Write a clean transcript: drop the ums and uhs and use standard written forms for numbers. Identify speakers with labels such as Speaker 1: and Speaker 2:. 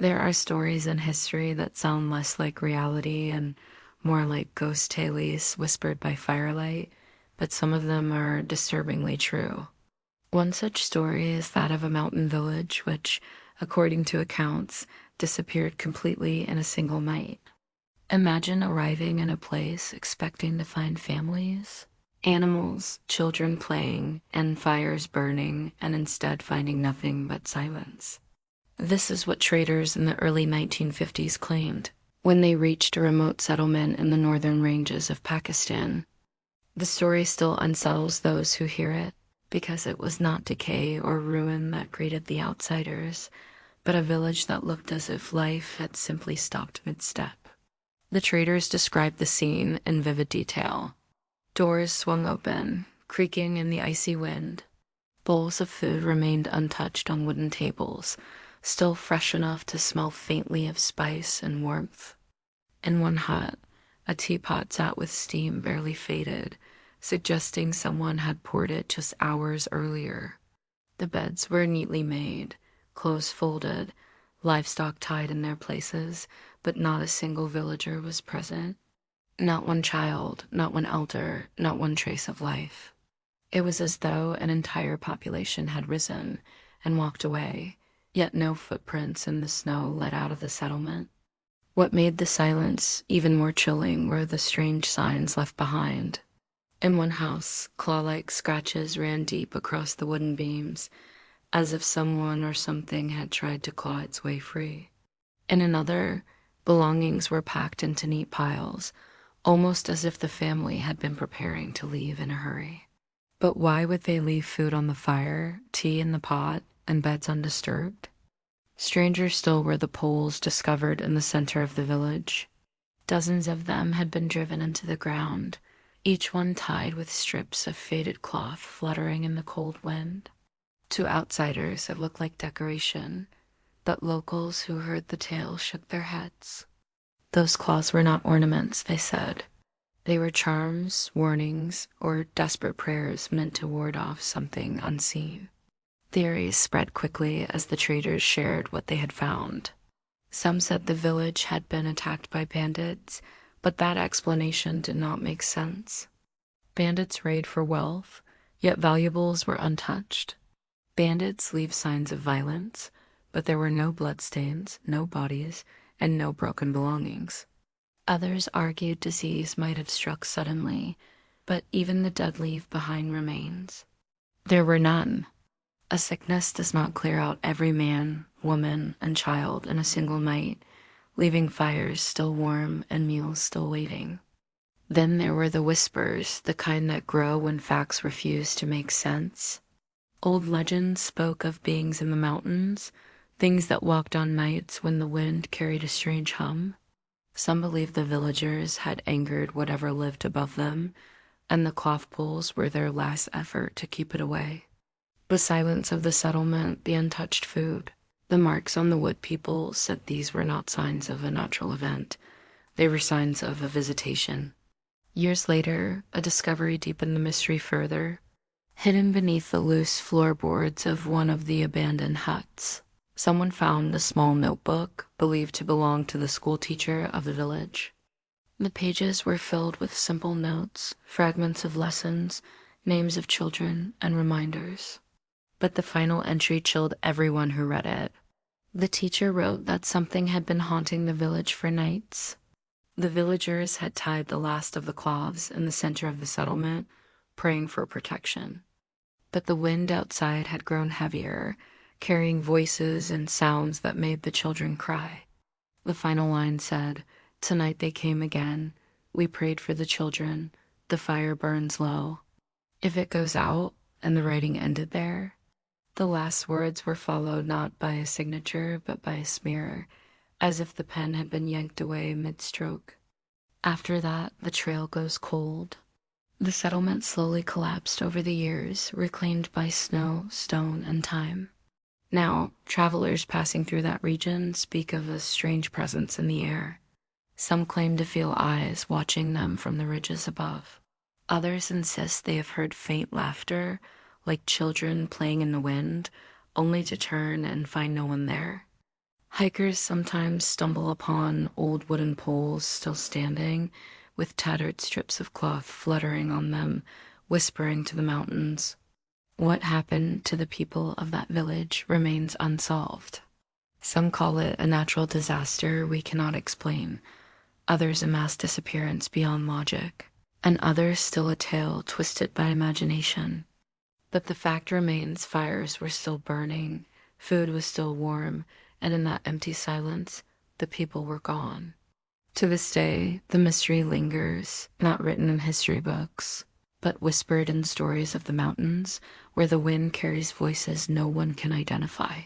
Speaker 1: There are stories in history that sound less like reality and more like ghost tales whispered by firelight, but some of them are disturbingly true. One such story is that of a mountain village which, according to accounts, disappeared completely in a single night. Imagine arriving in a place expecting to find families, animals, children playing, and fires burning, and instead finding nothing but silence. This is what traders in the early 1950s claimed when they reached a remote settlement in the northern ranges of Pakistan. The story still unsettles those who hear it because it was not decay or ruin that greeted the outsiders, but a village that looked as if life had simply stopped mid-step. The traders described the scene in vivid detail. Doors swung open, creaking in the icy wind. Bowls of food remained untouched on wooden tables, still fresh enough to smell faintly of spice and warmth. In one hut, a teapot sat with steam barely faded, suggesting someone had poured it just hours earlier. The beds were neatly made, clothes folded, livestock tied in their places, but not a single villager was present. Not one child, not one elder, not one trace of life. It was as though an entire population had risen and walked away, yet no footprints in the snow led out of the settlement. What made the silence even more chilling were the strange signs left behind. In one house, claw-like scratches ran deep across the wooden beams, as if someone or something had tried to claw its way free. In another, belongings were packed into neat piles, almost as if the family had been preparing to leave in a hurry. But why would they leave food on the fire, tea in the pot, and beds undisturbed? Stranger still were the poles discovered in the center of the village. Dozens of them had been driven into the ground, each one tied with strips of faded cloth fluttering in the cold wind. To outsiders, it looked like decoration, but locals who heard the tale shook their heads. Those cloths were not ornaments, they said. They were charms, warnings, or desperate prayers meant to ward off something unseen. Theories spread quickly as the traders shared what they had found. Some said the village had been attacked by bandits, but that explanation did not make sense. Bandits raid for wealth, yet valuables were untouched. Bandits leave signs of violence, but there were no bloodstains, no bodies, and no broken belongings. Others argued disease might have struck suddenly, but even the dead leave behind remains. There were none. A sickness does not clear out every man, woman, and child in a single night, leaving fires still warm and meals still waiting. Then there were the whispers, the kind that grow when facts refuse to make sense. Old legends spoke of beings in the mountains, things that walked on nights when the wind carried a strange hum. Some believed the villagers had angered whatever lived above them, and the cloth poles were their last effort to keep it away. The silence of the settlement, the untouched food, the marks on the wood people said these were not signs of a natural event. They were signs of a visitation. Years later, a discovery deepened the mystery further. Hidden beneath the loose floorboards of one of the abandoned huts, someone found a small notebook believed to belong to the school teacher of the village. The pages were filled with simple notes, fragments of lessons, names of children, and reminders. But the final entry chilled everyone who read it. The teacher wrote that something had been haunting the village for nights. The villagers had tied the last of the cloths in the center of the settlement, praying for protection. But the wind outside had grown heavier, carrying voices and sounds that made the children cry. The final line said, "Tonight they came again. We prayed for the children. The fire burns low." If it goes out, and the writing ended there, the last words were followed not by a signature but by a smear, as if the pen had been yanked away mid-stroke. After that, the trail goes cold. The settlement slowly collapsed over the years, reclaimed by snow, stone, and time. Now, travelers passing through that region speak of a strange presence in the air. Some claim to feel eyes watching them from the ridges above. Others insist they have heard faint laughter, like children playing in the wind, only to turn and find no one there. Hikers sometimes stumble upon old wooden poles still standing, with tattered strips of cloth fluttering on them, whispering to the mountains. What happened to the people of that village remains unsolved. Some call it a natural disaster we cannot explain, others a mass disappearance beyond logic, and others still a tale twisted by imagination. But the fact remains fires were still burning, food was still warm, and in that empty silence, the people were gone. To this day, the mystery lingers, not written in history books, but whispered in stories of the mountains, where the wind carries voices no one can identify.